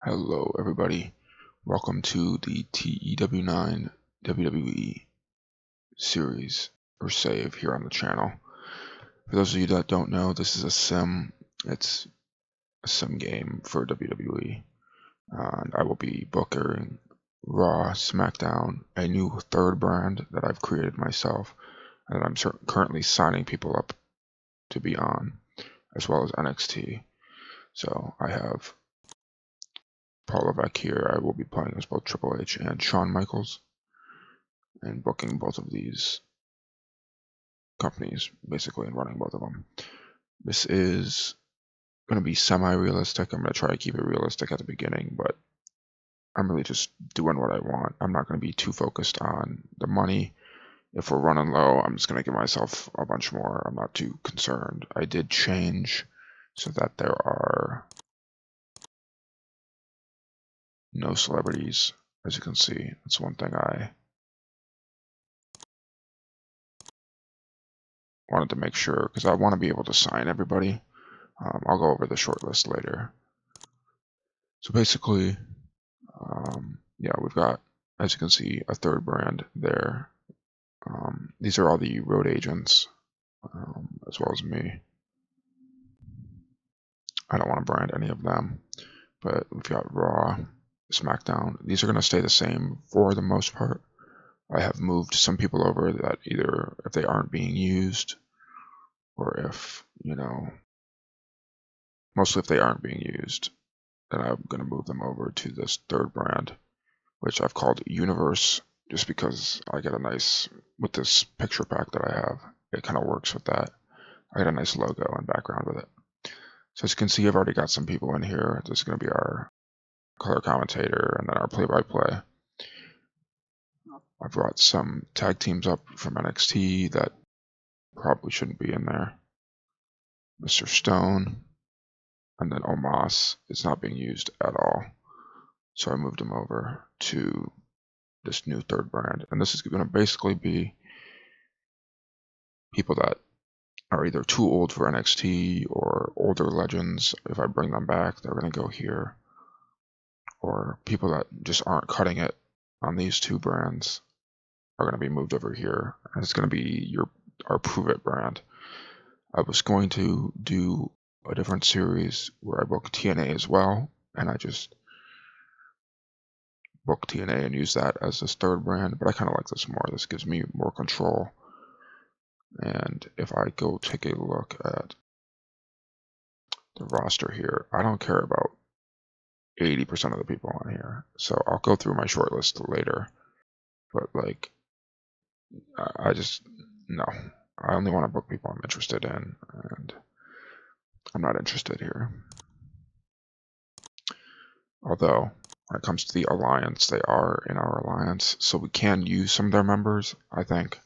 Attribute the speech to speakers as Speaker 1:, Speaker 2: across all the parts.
Speaker 1: Hello everybody, welcome to the TEW IX WWE series or save here on the channel. For those of you that don't know, this is a sim. It's a sim game for WWE, and I will be booking Raw, Smackdown, a new third brand that I've created myself, and I'm currently signing people up to be on, as well as NXT. So I have Paul Levesque here. I will be playing as both Triple H and Shawn Michaels, and booking both of these companies basically and running both of them. This is going to be semi-realistic. I'm going to try to keep it realistic at the beginning, but I'm really just doing what I want. I'm not going to be too focused on the money. If we're running low, I'm just going to give myself a bunch more. I'm not too concerned. I did change so that there are no celebrities, as you can see. That's one thing I wanted to make sure, because I want to be able to sign everybody. I'll go over the short list later. So basically, yeah, we've got, as you can see, a third brand there. These are all the road agents, as well as me. I don't want to brand any of them, but we've got Raw, Smackdown. These are going to stay the same for the most part. I have moved some people over that either if they aren't being used, or if, mostly if they aren't being used, then I'm going to move them over to this third brand, which I've called Universe, just because I get a nice, with this picture pack that I have, it kind of works with that. I got a nice logo and background with it. So as you can see, I've already got some people in here. This is going to be our color commentator and then our play-by-play. I've brought some tag teams up from NXT that probably shouldn't be in there. Mr. Stone, and then Omos is not being used at all. So I moved him over to this new third brand. And this is going to basically be people that are either too old for NXT or older legends. If I bring them back, they're going to go here. Or people that just aren't cutting it on these two brands are going to be moved over here. And it's going to be our Prove It brand. I was going to do a different series where I book TNA as well, and I just book TNA and use that as this third brand, but I kind of like this more. This gives me more control. And if I go take a look at the roster here, I don't care about 80% of the people on here. So I'll go through my short list later. But like, I just, no. I only want to book people I'm interested in, and I'm not interested here. Although, when it comes to the alliance, they are in our alliance, so we can use some of their members. I think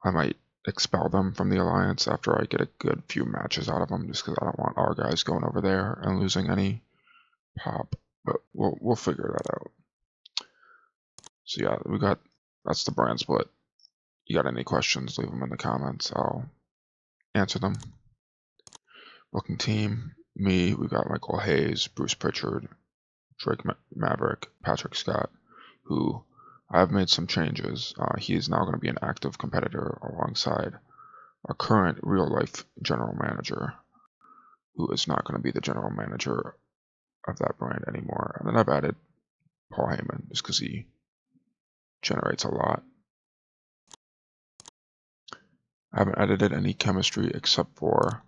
Speaker 1: I might expel them from the alliance after I get a good few matches out of them, just because I don't want our guys going over there and losing any pop. But we'll figure that out. So yeah, that's the brand split. You got any questions, leave them in the comments. I'll answer them. Booking team, me, we got Michael Hayes, Bruce Pritchard, Drake Maverick, Patrick Scott, who I've made some changes. He is now going to be an active competitor alongside our current real-life general manager, who is not going to be the general manager of that brand anymore. And then I've added Paul Heyman, just because he generates a lot. I haven't edited any chemistry except for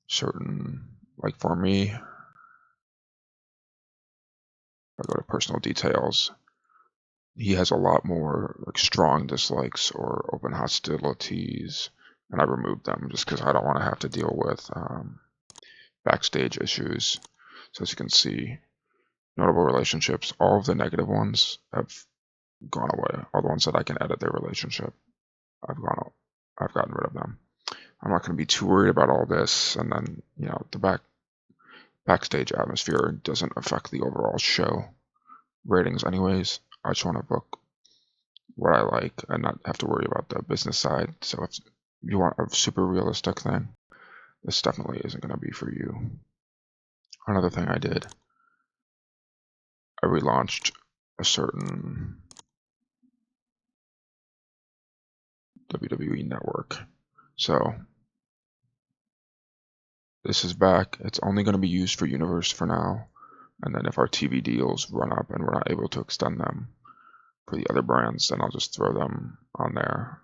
Speaker 1: certain, like for me, if I go to personal details, he has a lot more like strong dislikes or open hostilities, and I removed them just because I don't want to have to deal with backstage issues. So as you can see, notable relationships, all of the negative ones have gone away. All the ones that I can edit their relationship, I've gotten rid of them. I'm not going to be too worried about all this, and then the backstage atmosphere doesn't affect the overall show ratings anyways. I just want to book what I like and not have to worry about the business side. So if you want a super realistic thing, this definitely isn't going to be for you. Another thing I did I relaunched a certain WWE network. So this is back. It's only going to be used for Universe for now. And then if our TV deals run up and we're not able to extend them for the other brands, then I'll just throw them on there.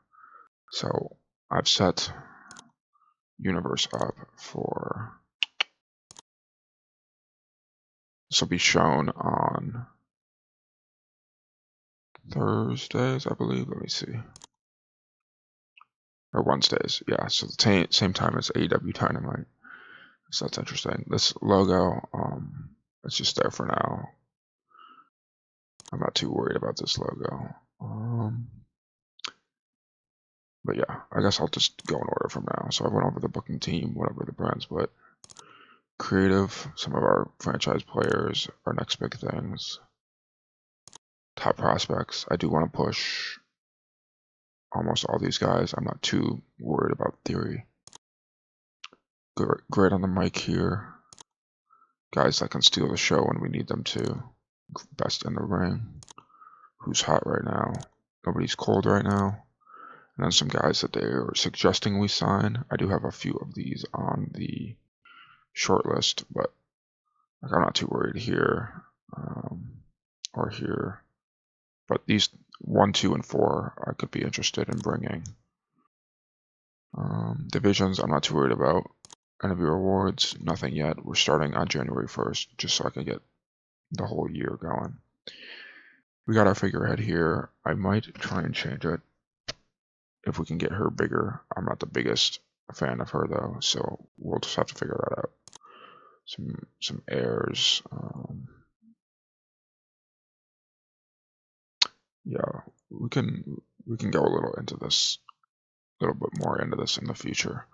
Speaker 1: So I've set Universe up for, this will be shown on Thursdays, I believe. Let me see. Or Wednesdays, yeah. So the same time as AEW Dynamite. So that's interesting. This logo, it's just there for now. I'm not too worried about this logo. But yeah, I guess I'll just go in order from now. So I went over the booking team, whatever the brands, but creative, some of our franchise players, our next big things, top prospects. I do want to push almost all these guys. I'm not too worried about theory. Great on the mic here. Guys that can steal the show when we need them to. Best in the ring. Who's hot right now? Nobody's cold right now. And then some guys that they are suggesting we sign. I do have a few of these on the short list, but like, I'm not too worried here or here. But these 1, 2, and 4 I could be interested in bringing. Divisions I'm not too worried about. Interview awards, nothing yet. We're starting on January 1st, just so I can get the whole year going. We got our figurehead here. I might try and change it if we can get her bigger. I'm not the biggest fan of her though, so we'll just have to figure that out. Some airs. Yeah, we can go a little into this, a little bit more into this in the future.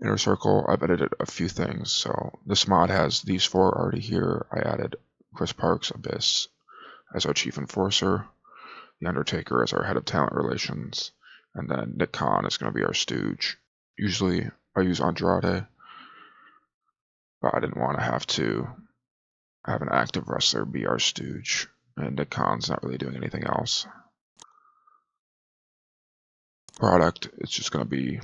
Speaker 1: Inner Circle, I've edited a few things. So this mod has these 4 already here. I added Chris Parks, Abyss, as our chief enforcer, The Undertaker as our head of talent relations, and then Nick Khan is going to be our stooge. Usually I use Andrade, but I didn't want to have an active wrestler be our stooge, and Nick Khan's not really doing anything else. Product, it's just going to be,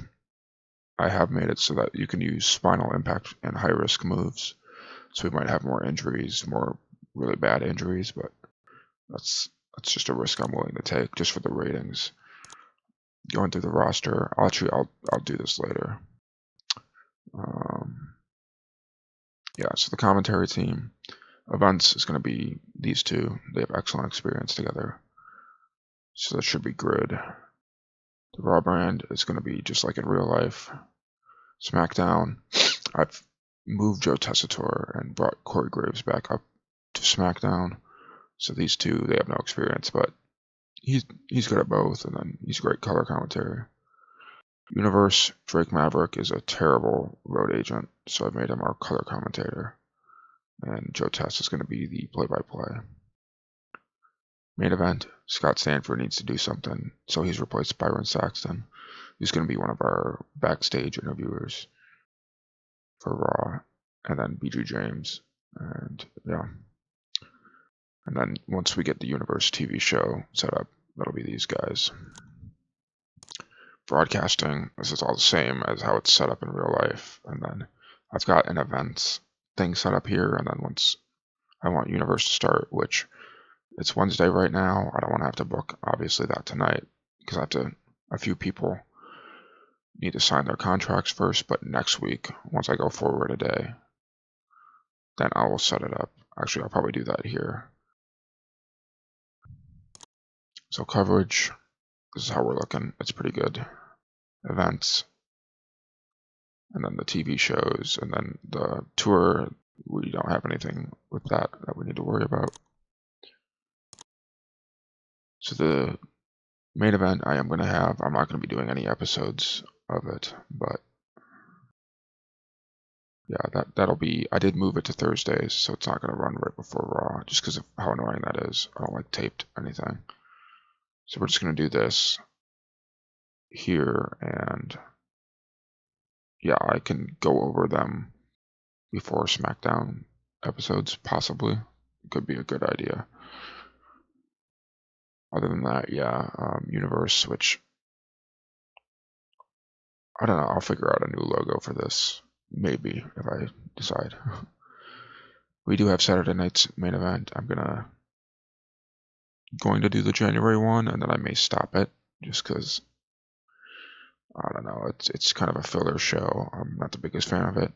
Speaker 1: I have made it so that you can use spinal impact and high risk moves. So we might have more injuries, more really bad injuries, but that's just a risk I'm willing to take just for the ratings. Going through the roster, I'll do this later. Yeah, so the commentary team, events is going to be these 2. They have excellent experience together, so that should be good. The Raw brand is going to be just like in real life. Smackdown, I've moved Joe Tessitore and brought Corey Graves back up to Smackdown. So these 2, they have no experience, but he's good at both, and then he's great color commentary. Universe, Drake Maverick is a terrible road agent, so I've made him our color commentator. And Joe Tess is going to be the play-by-play. Main event, Scott Stanford needs to do something, so he's replaced Byron Saxton, who's going to be one of our backstage interviewers for Raw, and then BG James, and yeah. And then once we get the Universe TV show set up, that'll be these guys. Broadcasting, this is all the same as how it's set up in real life, and then I've got an events thing set up here, and then once I want Universe to start, which it's Wednesday right now, I don't want to have to book obviously that tonight because a few people need to sign their contracts first, but next week, once I go forward a day, then I will set it up. Actually, I'll probably do that here. So coverage, this is how we're looking. It's pretty good. Events, and then the TV shows, and then the tour, we don't have anything with that we need to worry about. So the main event I'm not going to be doing any episodes of it, but yeah, that'll be, I did move it to Thursdays, so it's not going to run right before Raw, just because of how annoying that is. I don't like taped anything. So we're just going to do this here, and yeah, I can go over them before SmackDown episodes, possibly. could be a good idea. Other than that, yeah, Universe, which I don't know. I'll figure out a new logo for this, maybe, if I decide. We do have Saturday night's main event. I'm going to do the January one, and then I may stop it just because I don't know. It's kind of a filler show. I'm not the biggest fan of it.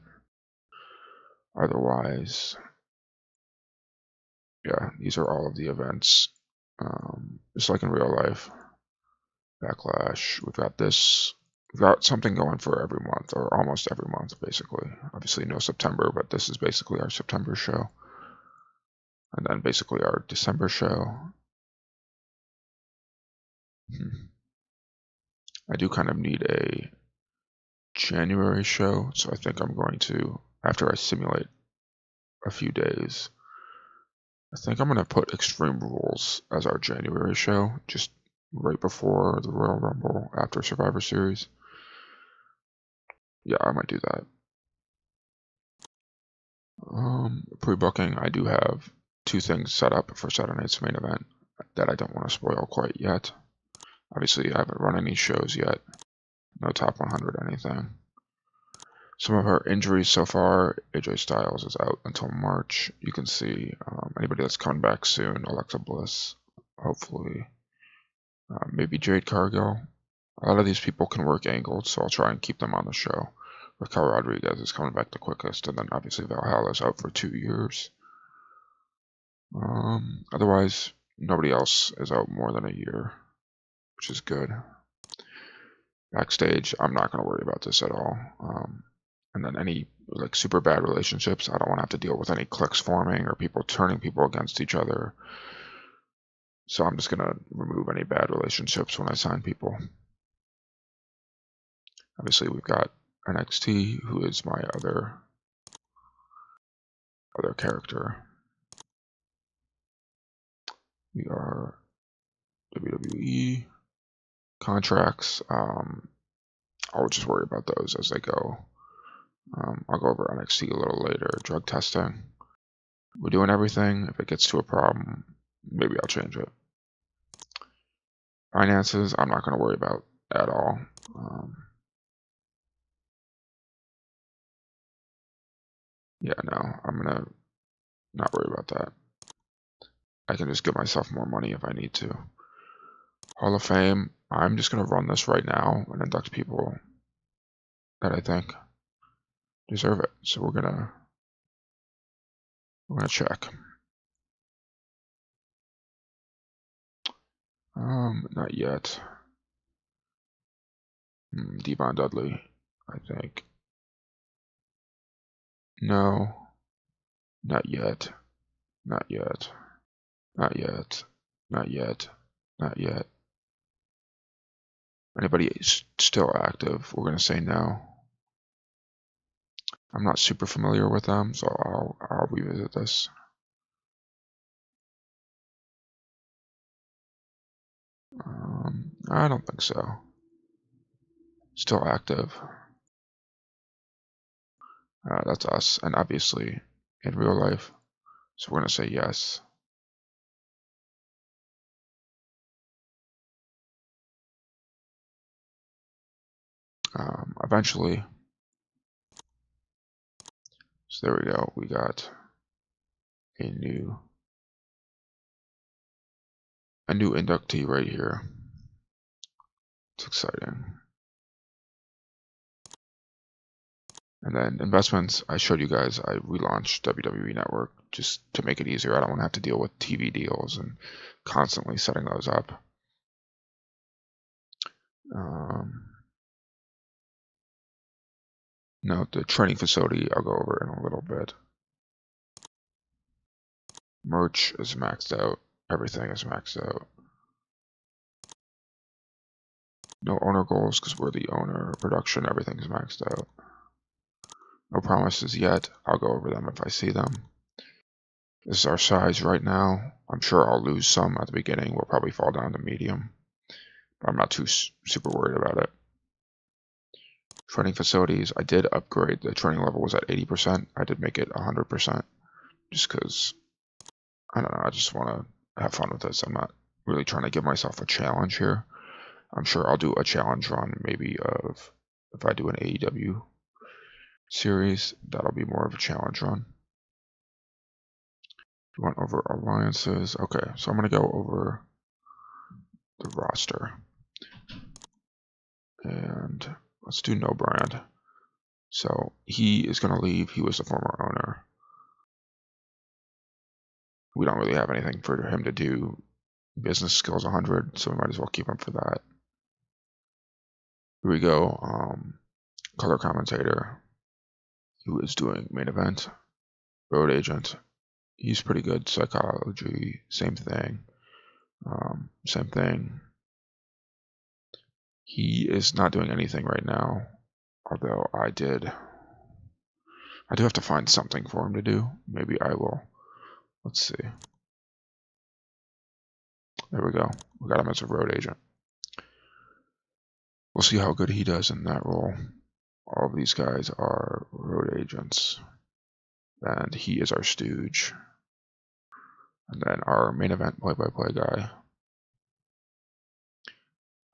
Speaker 1: Otherwise, yeah, these are all of the events. Just like in real life. Backlash. We've got this. We've got something going for every month, or almost every month, basically. Obviously, no September, but this is basically our September show. And then basically our December show. I do kind of need a January show, so I think I'm going to, after I simulate a few days, I think I'm going to put Extreme Rules as our January show, just right before the Royal Rumble, after Survivor Series. Yeah, I might do that. Pre-booking, I do have 2 things set up for Saturday night's main event that I don't want to spoil quite yet. Obviously, I haven't run any shows yet. No top 100 anything. Some of her injuries so far, AJ Styles is out until March. You can see anybody that's coming back soon, Alexa Bliss, hopefully. Maybe Jade Cargill. A lot of these people can work angles, so I'll try and keep them on the show. Raquel Rodriguez is coming back the quickest, and then obviously Valhalla is out for 2 years. Otherwise, nobody else is out more than a year, which is good. Backstage, I'm not going to worry about this at all. And then any like super bad relationships, I don't want to have to deal with any cliques forming or people turning people against each other. So I'm just going to remove any bad relationships when I sign people. Obviously, we've got NXT, who is my other character. We are WWE contracts. I'll just worry about those as they go. I'll go over NXT a little later. Drug testing. We're doing everything. If it gets to a problem, maybe I'll change it. Finances, I'm not going to worry about at all. Yeah, no, I'm going to not worry about that. I can just give myself more money if I need to. Hall of Fame, I'm just going to run this right now and induct people that I think deserve it. So we're gonna check. Not yet. Devon Dudley, I think. No, not yet. Not yet. Not yet. Not yet. Not yet. Anybody still active? We're gonna say no. I'm not super familiar with them, so I'll revisit this. I don't think so. Still active. That's us, and obviously in real life. So we're gonna say yes. Eventually. So there we go. We got a new inductee right here. It's exciting. And then investments, I showed you guys, I relaunched WWE Network just to make it easier. I don't want to have to deal with TV deals and constantly setting those up. No, the training facility, I'll go over in a little bit. Merch is maxed out. Everything is maxed out. No owner goals because we're the owner. Production, everything's maxed out. No promises yet. I'll go over them if I see them. This is our size right now. I'm sure I'll lose some at the beginning. We'll probably fall down to medium. But I'm not too super worried about it. Training facilities, I did upgrade. The training level was at 80%. I did make it 100% just because I don't know, I just want to have fun with this. I'm not really trying to give myself a challenge here. I'm sure I'll do a challenge run maybe of, if I do an AEW series, that'll be more of a challenge run. We went over alliances. Okay, so I'm going to go over the roster. And let's do no brand. So he is going to leave. He was the former owner. We don't really have anything for him to do. Business skills 100, so we might as well keep him for that. Here we go. Color commentator, who is doing main event. Road agent, he's pretty good. Psychology, same thing. Same thing. He is not doing anything right now, although I do have to find something for him to do. Maybe I will. Let's see. There we go. We got him as a road agent. We'll see how good he does in that role. All of these guys are road agents. And he is our stooge. And then our main event play-by-play guy,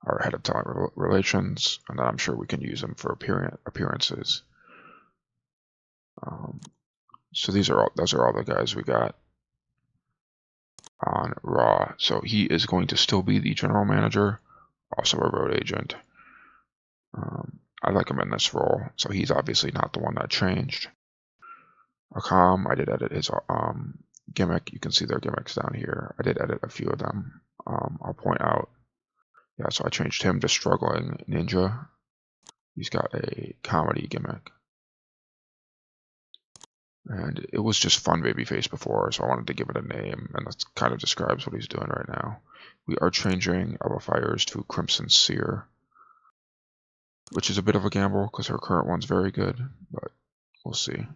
Speaker 1: our head of talent relations, and then I'm sure we can use him for appearances. So those are all the guys we got on Raw. So he is going to still be the general manager, also a road agent. I like him in this role, so he's obviously not the one that changed. Akam, I did edit his gimmick. You can see their gimmicks down here. I did edit a few of them. I'll point out. Yeah, so I changed him to Struggling Ninja. He's got a comedy gimmick. And it was just Fun Babyface before, so I wanted to give it a name, and that kind of describes what he's doing right now. We are changing Ella Fires to Crimson Seer, which is a bit of a gamble because her current one's very good, but we'll see.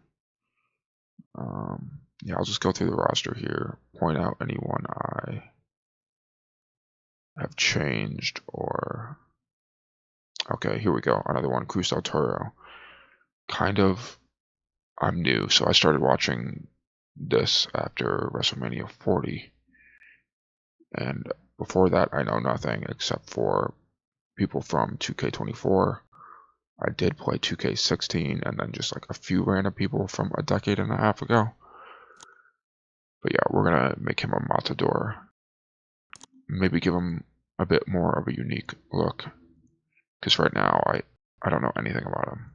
Speaker 1: Yeah, I'll just go through the roster here, point out anyone I have changed or... Okay, here we go. Another one, Cruz del Toro. I'm new, so I started watching this after WrestleMania 40. And before that, I know nothing except for people from 2K24. I did play 2K16 and then just like a few random people from a decade and a half ago. But yeah, we're going to make him a matador. Maybe give him a bit more of a unique look. Because right now, I don't know anything about him.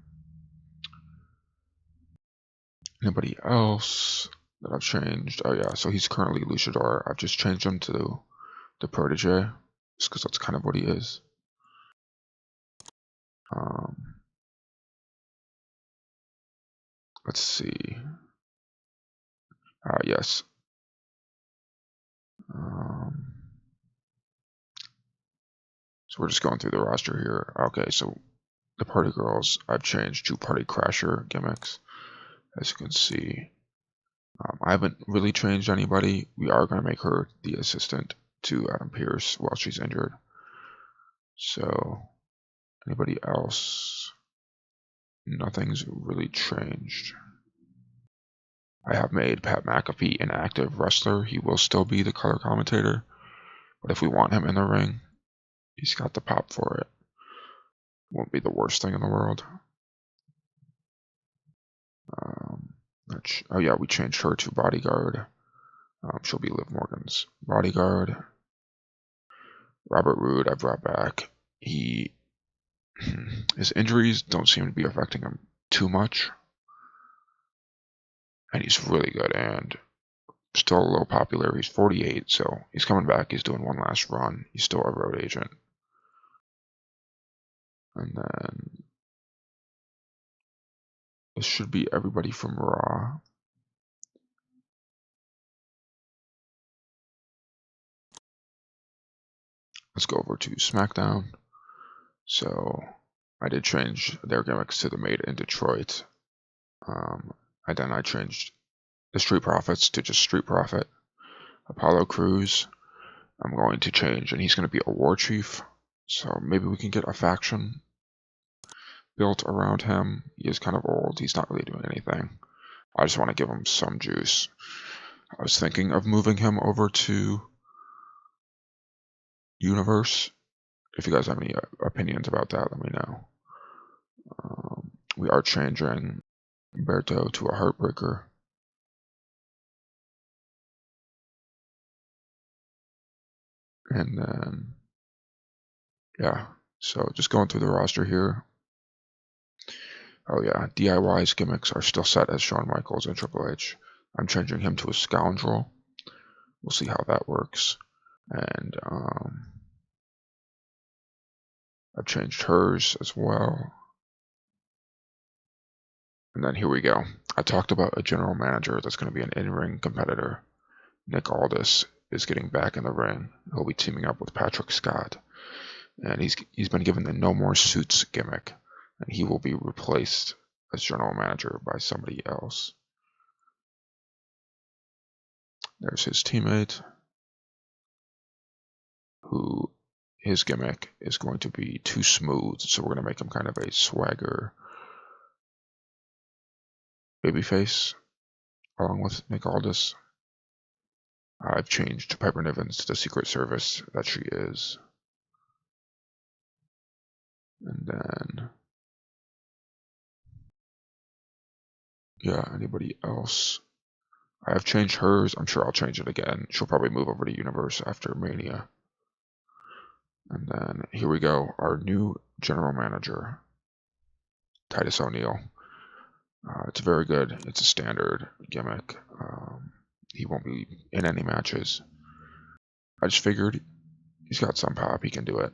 Speaker 1: Anybody else that I've changed? Oh yeah, so he's currently Luchador. I've just changed him to the Protege, just because that's kind of what he is. Let's see. Yes. So we're just going through the roster here. Okay, so the Party Girls, I've changed to Party Crasher gimmicks, as you can see. I haven't really changed anybody. We are going to make her the assistant to Adam Pearce while she's injured. So, anybody else? Nothing's really changed. I have made Pat McAfee an active wrestler. He will still be the color commentator. But if we want him in the ring, he's got the pop for it. Won't be the worst thing in the world. Oh yeah, we changed her to bodyguard. She'll be Liv Morgan's bodyguard. Robert Roode, I brought back. His injuries don't seem to be affecting him too much. And he's really good and still a little popular. He's 48, so he's coming back. He's doing one last run. He's still a road agent. And then this should be everybody from Raw. Let's go over to Smackdown. So I did change their gimmicks to the Made in Detroit. And then I changed the Street Profits to just Street Profit. Apollo Crews, I'm going to change, and he's going to be a war chief. So maybe we can get a faction built around him. He is kind of old. He's not really doing anything. I just want to give him some juice. I was thinking of moving him over to Universe. If you guys have any opinions about that, let me know. We are changing Humberto to a Heartbreaker. And then, yeah, so just going through the roster here. Oh yeah, DIY's gimmicks are still set as Shawn Michaels and Triple H. I'm changing him to a Scoundrel. We'll see how that works. And I've changed hers as well. And then here we go. I talked about a general manager that's going to be an in-ring competitor. Nick Aldis is getting back in the ring. He'll be teaming up with Patrick Scott. And he's been given the No More Suits gimmick. And he will be replaced as general manager by somebody else. There's his teammate, who his gimmick is going to be too smooth. So we're going to make him kind of a swagger babyface along with Nick Aldis. I've changed Piper Nivens to the Secret Service that she is. And then, yeah, anybody else? I have changed hers. I'm sure I'll change it again. She'll probably move over to Universe after Mania. And then here we go. Our new general manager, Titus O'Neil. It's very good. It's a standard gimmick. He won't be in any matches. I just figured he's got some pop. He can do it.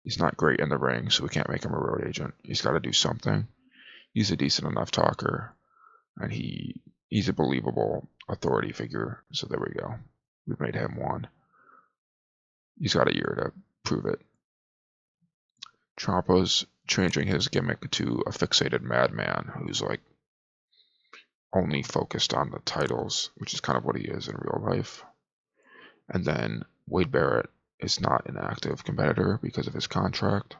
Speaker 1: He's not great in the ring, so we can't make him a road agent. He's got to do something. He's a decent enough talker, and he's a believable authority figure. So there we go. We've made him one. He's got a year to prove it. Ciampa's changing his gimmick to a fixated madman who's like only focused on the titles, which is kind of what he is in real life. And then Wade Barrett is not an active competitor because of his contract.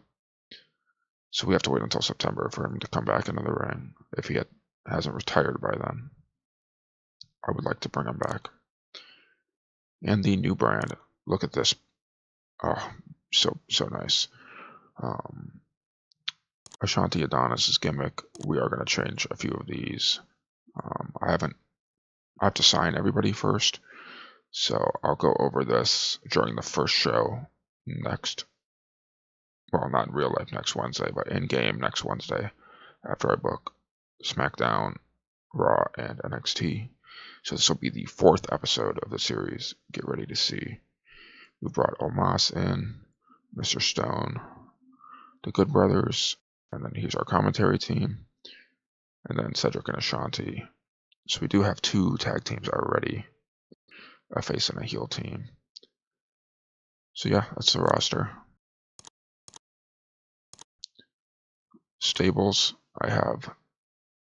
Speaker 1: So we have to wait until September for him to come back into the ring. If he hasn't retired by then, I would like to bring him back. And the new brand, look at this. Oh, so nice. Ashanti Adonis's gimmick, we are going to change a few of these. I have to sign everybody first, so I'll go over this during the first show next. Well, not in real life next Wednesday, but in game next Wednesday after I book Smackdown, Raw, and NXT. So this will be the 4th episode of the series. Get ready to see. We brought Omos in, Mr. Stone, the Good Brothers, and then here's our commentary team, and then Cedric and Ashanti. So we do have 2 tag teams already, a face and a heel team. So yeah, that's the roster. Stables, I have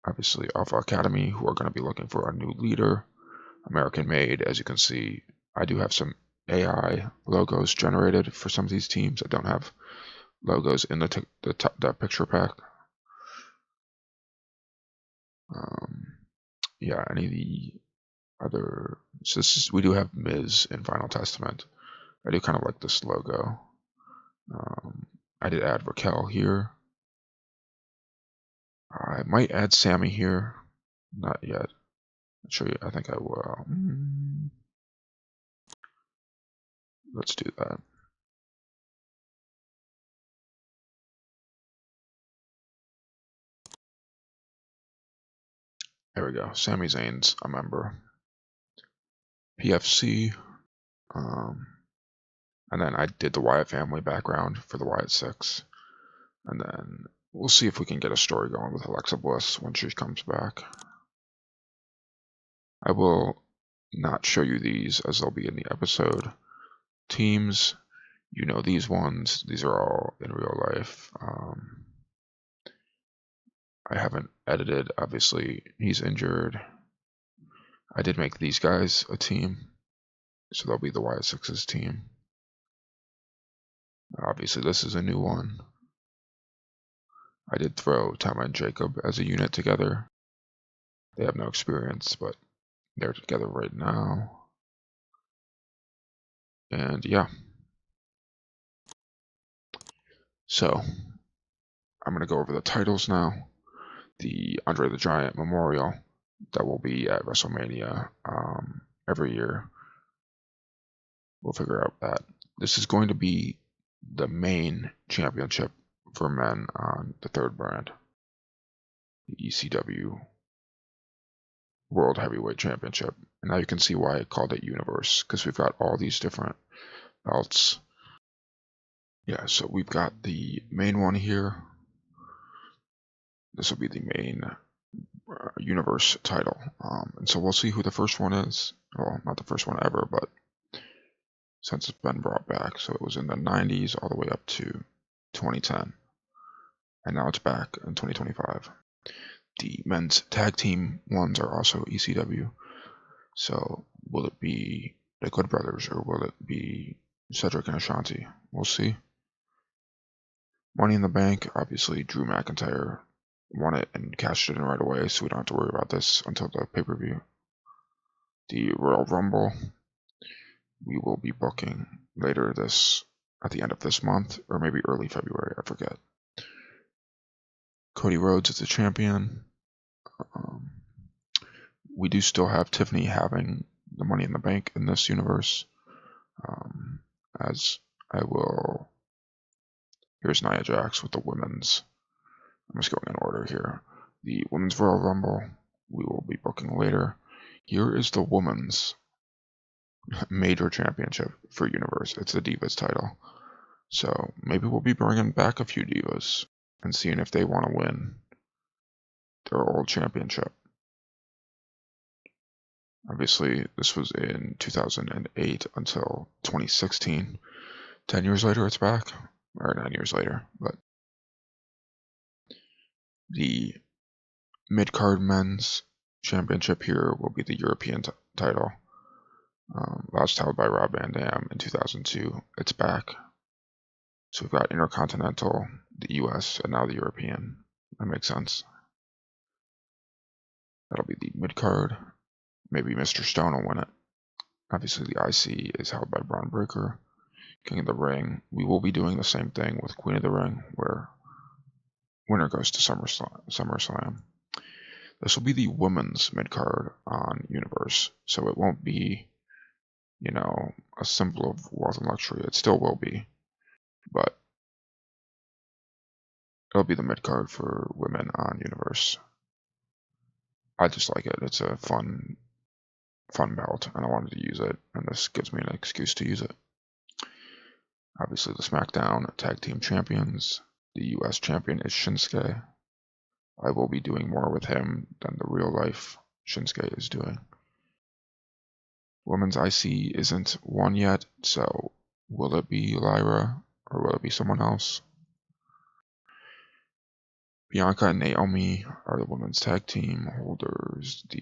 Speaker 1: obviously Alpha Academy, who are going to be looking for a new leader. American Made, as you can see, I do have some AI logos generated for some of these teams. I don't have logos in the picture pack. Yeah, any of the other. So we do have Miz in Final Testament. I do kind of like this logo. I did add Raquel here. I might add Sammy here. Not yet. I'll show you. I think I will. Let's do that. There we go. Sami Zayn's a member. PFC. And then I did the Wyatt family background for the Wyatt 6. And then we'll see if we can get a story going with Alexa Bliss when she comes back. I will not show you these as they'll be in the episode. Teams, you know these ones. These are all in real life. I haven't edited, obviously. He's injured. I did make these guys a team. So they'll be the Wyatt 6's team. Obviously, this is a new one. I did throw Tama and Jacob as a unit together. They have no experience, but They're together right now. And yeah. So, I'm going to go over the titles now. The Andre the Giant Memorial that will be at WrestleMania every year. We'll figure out that. This is going to be the main championship for men on the third brand, the ECW World Heavyweight Championship. And now you can see why I called it Universe, because we've got all these different belts. Yeah, so we've got the main one here. This will be the main Universe title. And so we'll see who the first one is. Well, not the first one ever, but since it's been brought back. So it was in the 90s all the way up to 2010. And now it's back in 2025. The men's tag team ones are also ECW. So will it be the Good Brothers or will it be Cedric and Ashanti? We'll see. Money in the Bank, obviously Drew McIntyre won it and cashed it in right away, so we don't have to worry about this until the pay-per-view. The Royal Rumble, we will be booking later at the end of this month, or maybe early February, I forget. Cody Rhodes is the champion. We do still have Tiffany having the Money in the Bank in this universe, as I will. Here's Nia Jax with the women's. I'm just going in order here. The Women's Royal Rumble, we will be booking later. Here is the Women's Major Championship for Universe. It's the Divas title. So maybe we'll be bringing back a few Divas and seeing if they want to win their old championship. Obviously, this was in 2008 until 2016. 10 years later, it's back. Or 9 years later. But the mid-card men's championship here will be the European title. Last held by Rob Van Dam in 2002. It's back. So we've got Intercontinental, the US, and now the European. That makes sense. That'll be the mid-card. Maybe Mr. Stone will win it. Obviously, the IC is held by Braun Breaker. King of the Ring. We will be doing the same thing with Queen of the Ring, where winner goes to SummerSlam. This will be the women's mid-card on Universe, so it won't be, a symbol of wealth and luxury. It still will be, but it'll be the mid-card for women on Universe. I just like it. It's a fun belt, and I wanted to use it, and this gives me an excuse to use it. Obviously, the Smackdown Tag Team Champions. The US champion is Shinsuke. I will be doing more with him than the real life Shinsuke is doing. Women's IC isn't won yet, so will it be Lyra or will it be someone else? Bianca and Naomi are the women's tag team holders. The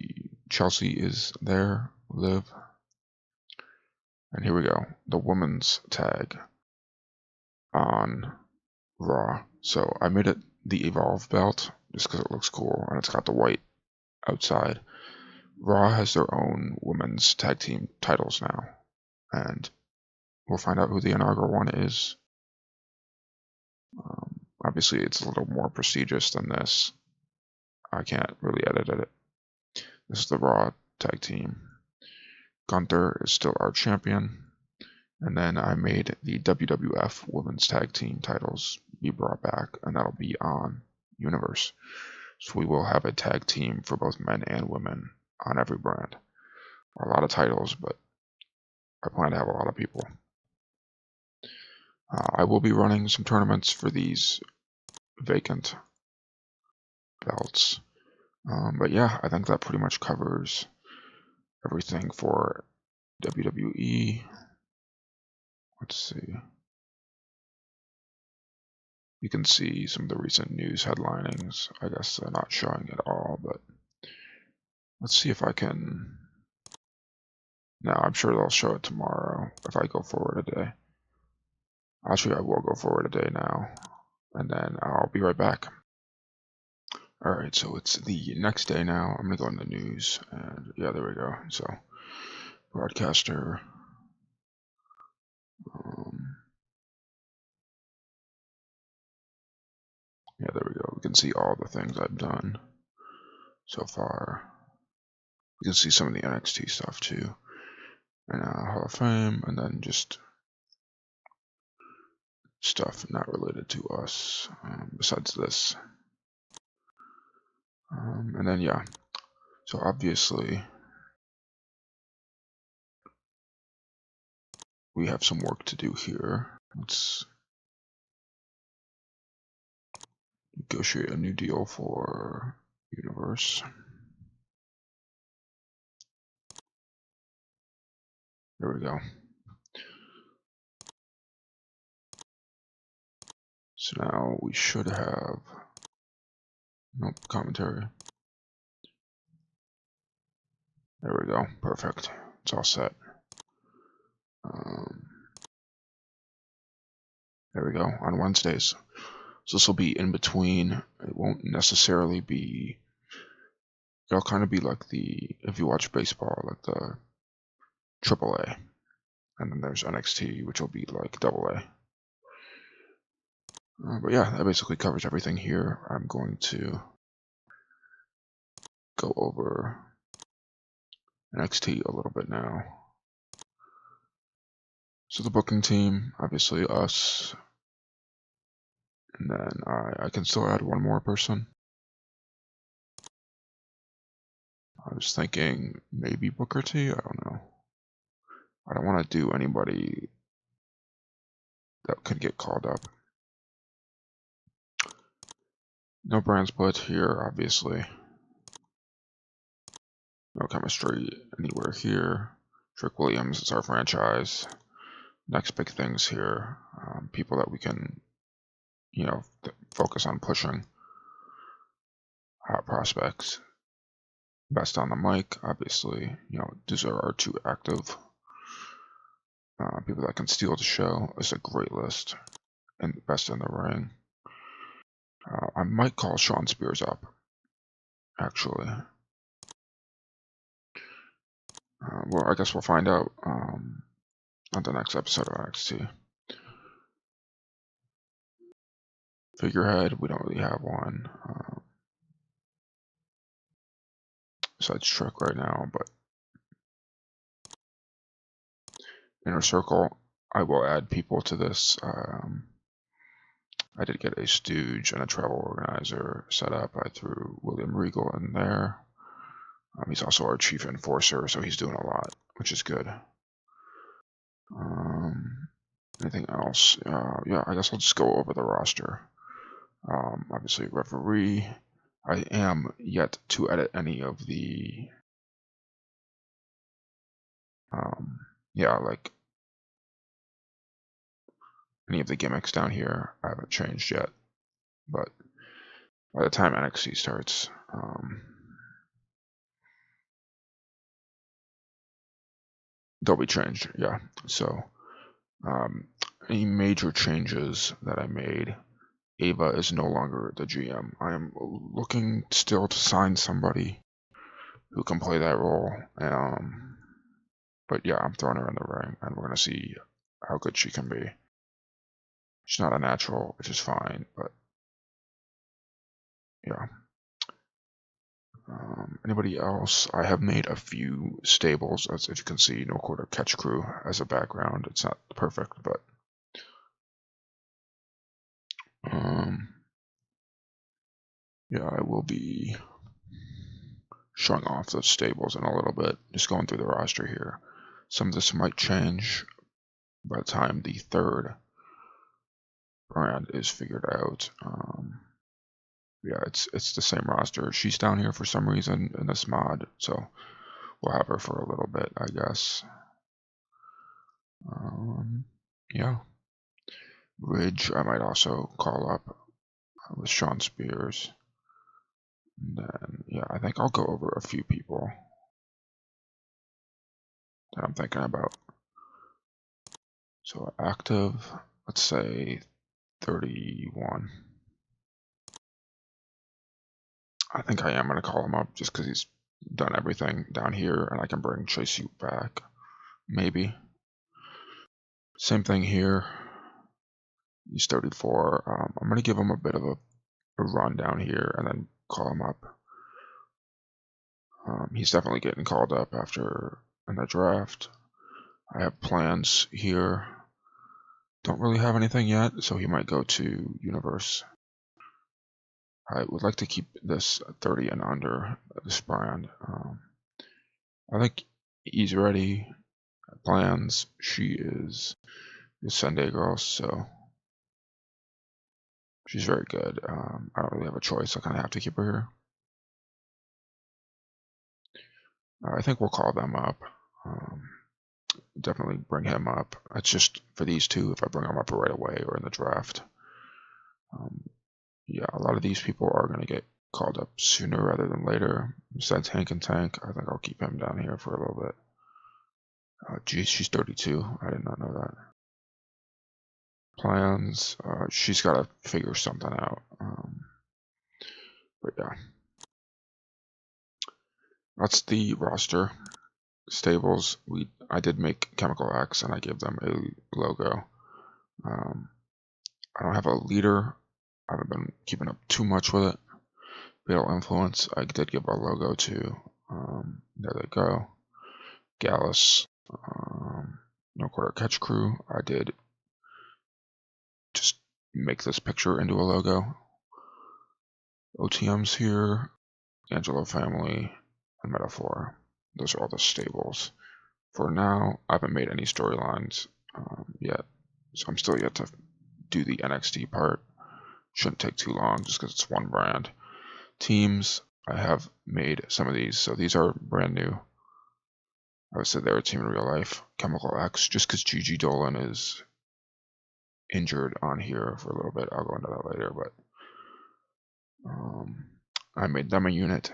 Speaker 1: Chelsea is there, Liv. And here we go, the women's tag on Raw. So I made it the Evolve belt just because it looks cool and it's got the white outside. Raw has their own women's tag team titles now, and we'll find out who the inaugural one is. Obviously, it's a little more prestigious than this. I can't really edit it. This is the Raw tag team. Gunther is still our champion. And then I made the WWF Women's Tag Team titles be brought back, and that'll be on Universe. So we will have a tag team for both men and women on every brand. A lot of titles, but I plan to have a lot of people. I will be running some tournaments for these vacant belts. But yeah, I think that pretty much covers everything for WWE. Let's see. You can see some of the recent news headlinings. I guess they're not showing it all, but let's see if I can. No, I'm sure they'll show it tomorrow if I go forward a day. Actually, I will go forward a day now, and then I'll be right back. Alright, so it's the next day now. I'm gonna go in the news, and yeah, there we go. So, broadcaster. Yeah, there we go. We can see all the things I've done so far. You can see some of the NXT stuff too, and Hall of Fame, and then just stuff not related to us besides this. And then yeah, so obviously we have some work to do here. Let's negotiate a new deal for Universe. There we go. So now we should have commentary. There we go. Perfect. It's all set. There we go. On Wednesdays. So this will be in between. It won't necessarily be. It'll kind of be like if you watch baseball, like the AAA, and then there's NXT, which will be like AA. But yeah, that basically covers everything here. I'm going to go over NXT a little bit now. So the booking team, obviously us, and then I can still add one more person. I was thinking maybe Booker T. I don't know. I don't want to do anybody that could get called up. No brand split here, obviously. No chemistry anywhere here. Trick Williams is our franchise. Next big things here. People that we can, focus on pushing. Hot prospects. Best on the mic, obviously. These are our two active people that can steal the show. It's a great list. And best in the ring. I might call Shawn Spears up, actually. Well, I guess we'll find out on the next episode of NXT. Figurehead, we don't really have one. Besides Trick right now, but Inner Circle, I will add people to this. I did get a stooge and a travel organizer set up. I threw William Regal in there. He's also our chief enforcer, so he's doing a lot, which is good. Anything else? Yeah, I guess I'll just go over the roster. Obviously, referee. I am yet to edit any of the, like any of the gimmicks down here. I haven't changed yet, but by the time NXT starts, they'll be changed. Yeah. So, any major changes that I made? Ava is no longer the GM. I am looking still to sign somebody who can play that role. But yeah, I'm throwing her in the ring, and we're gonna see how good she can be. She's not a natural, which is fine, but yeah. Anybody else? I have made a few stables, as if you can see, No Quarter Catch Crew as a background. It's not perfect, but yeah, I will be showing off those stables in a little bit. Just going through the roster here. Some of this might change by the time the third brand is figured out. Yeah, it's the same roster. She's down here for some reason in this mod, so we'll have her for a little bit, I guess. Yeah. Ridge, I might also call up with Shawn Spears. And then, yeah, I think I'll go over a few people that I'm thinking about. So active, let's say 31. I think I am going to call him up just because he's done everything down here, and I can bring Chase U back. Maybe. Same thing here. He's 34. I'm going to give him a bit of a run down here and then call him up. He's definitely getting called up after in the draft. I have plans here. Don't really have anything yet, so he might go to Universe. I would like to keep this 30 and under this brand. I think he's ready. Plans. She is the Sunday girl, so she's very good. I don't really have a choice. I kind of have to keep her here. I think we'll call them up. Definitely bring him up. It's just for these two, if I bring them up right away or in the draft. Yeah, a lot of these people are going to get called up sooner rather than later. Besides Hank and Tank, I think I'll keep him down here for a little bit. Geez, she's 32. I did not know that. Plans. She's got to figure something out. But yeah. That's the roster. Stables. I did make Chemical X and I gave them a logo. I don't have a leader. I haven't been keeping up too much with it. Fatal Influence, I did give a logo to. There they go. Gallus, No Quarter Catch Crew. I did just make this picture into a logo. OTM's here. Angelo Family and Metaphor. Those are all the stables. For now, I haven't made any storylines yet, so I'm still yet to do the NXT part. Shouldn't take too long just because it's one brand. Teams, I have made some of these, so these are brand new. I would say they're a team in real life. Chemical X, just because Gigi Dolan is injured on here for a little bit. I'll go into that later, but I made them a unit.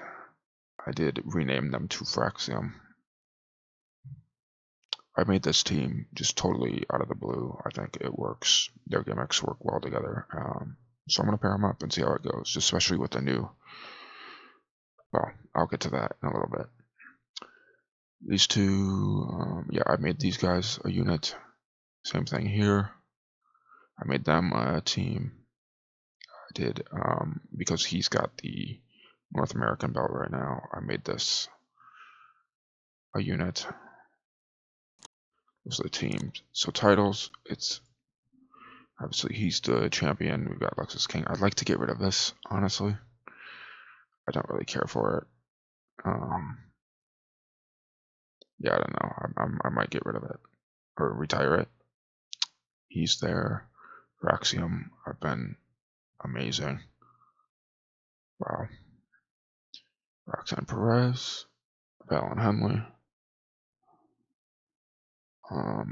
Speaker 1: I did rename them to Fraxium. I made this team just totally out of the blue. I think it works. Their gimmicks work well together. So I'm going to pair them up and see how it goes, especially with the new. Well, I'll get to that in a little bit. These two, yeah, I made these guys a unit. Same thing here. I made them a team. I did, because he's got the North American belt right now, I made this a unit. Those are the teams. So titles, it's obviously he's the champion. We've got Lexus King. I'd like to get rid of this, honestly. I don't really care for it. Yeah, I don't know. I might get rid of it or retire it. He's there. Raxium have been amazing. Wow. Roxanne Perez, Valen Henley.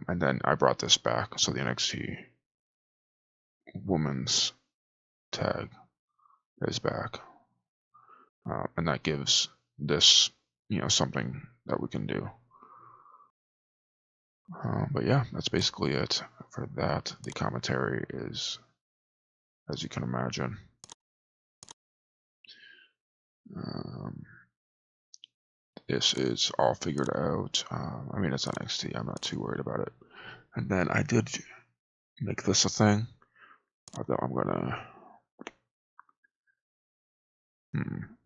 Speaker 1: And then I brought this back, so the NXT Women's Tag is back. And that gives this, something that we can do. But yeah, that's basically it for that. The commentary is, as you can imagine, this is all figured out. I mean, it's NXT. I'm not too worried about it. And then I did make this a thing. Although I'm gonna.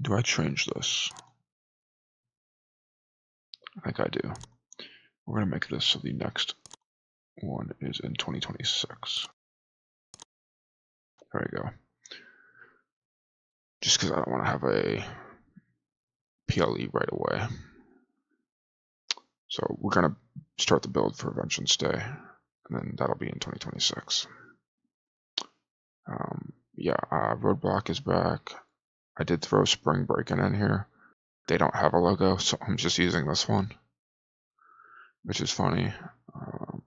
Speaker 1: Do I change this? I think I do. We're gonna make this so the next one is in 2026. There we go. Just because I don't want to have a PLE right away. So we're gonna start the build for Vengeance Day, and then that'll be in 2026. Yeah, Roadblock is back. I did throw Spring Breakin' in here. They don't have a logo, so I'm just using this one, which is funny. Oh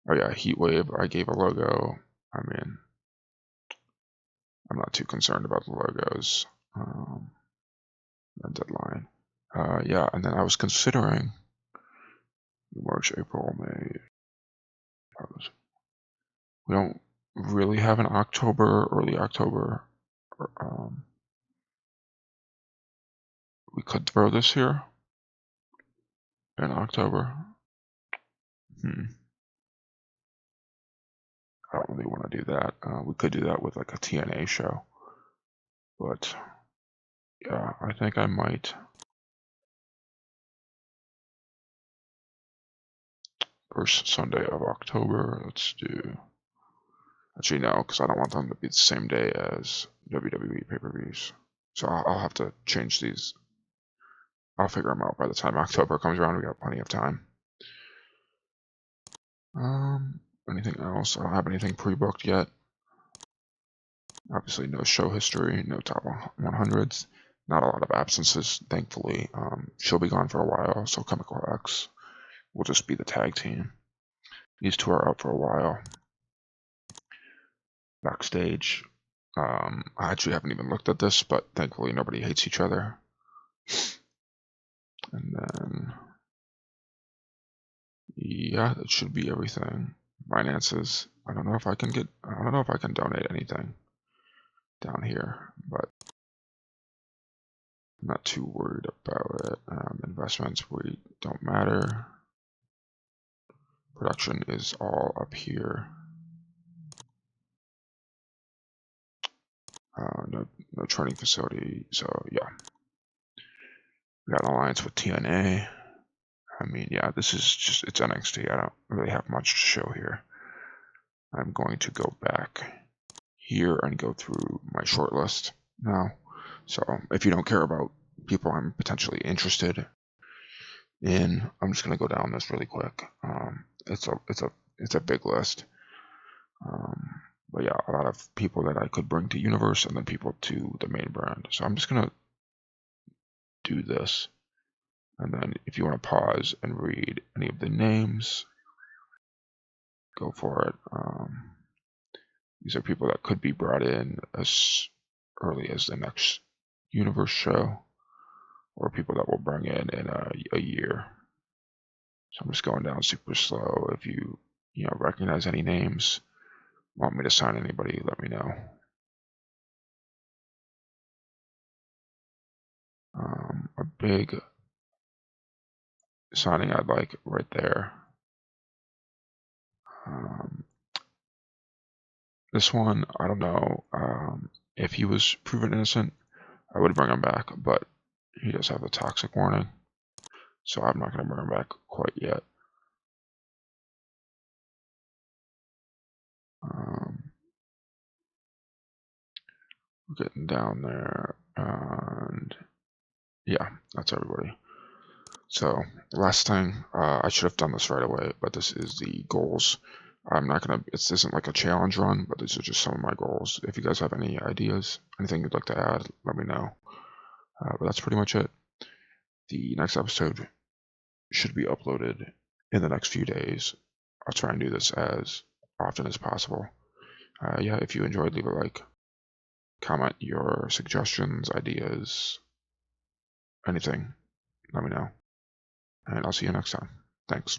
Speaker 1: yeah, Heatwave, I gave a logo. I mean, I'm not too concerned about the logos. The deadline. Yeah, and then I was considering March, April, May. We don't really have an October, early October we could throw this here in October. I don't really want to do that. We could do that with like a TNA show. But yeah, I think I might. First Sunday of October. Let's do. Actually, no, because I don't want them to be the same day as WWE pay-per-views. So I'll have to change these. I'll figure them out by the time October comes around. We got plenty of time. Anything else? I don't have anything pre-booked yet. Obviously, no show history, no top 100s. Not a lot of absences, thankfully. She'll be gone for a while, so Chemical X will just be the tag team. These two are out for a while. Backstage, I actually haven't even looked at this, but thankfully nobody hates each other. And then, yeah, that should be everything. Finances. I don't know if I can donate anything down here, but I'm not too worried about it. Investments don't matter. Production is all up here. No training facility. So yeah, we got an alliance with TNA. I mean, yeah, this is just, it's NXT. I don't really have much to show here. I'm going to go back here and go through my short list now. So if you don't care about people I'm potentially interested in, I'm just going to go down this really quick. It's a big list. But yeah, a lot of people that I could bring to Universe and then people to the main brand. So I'm just going to do this. And then if you want to pause and read any of the names, go for it. These are people that could be brought in as early as the next Universe show, or people that will bring in a year. So I'm just going down super slow. If you recognize any names, want me to sign anybody, let me know. A big signing I'd like right there. This one, I don't know. If he was proven innocent, I would bring him back, but he does have the toxic warning, so I'm not going to bring him back quite yet. We're getting down there, and yeah, that's everybody. So last thing, I should have done this right away, but this is the goals. I'm not gonna. This isn't like a challenge run, but these are just some of my goals. If you guys have any ideas, anything you'd like to add, let me know. But that's pretty much it. The next episode should be uploaded in the next few days. I'll try and do this as often as possible. Yeah, if you enjoyed, leave a like. Comment your suggestions, ideas, anything. Let me know. And I'll see you next time. Thanks.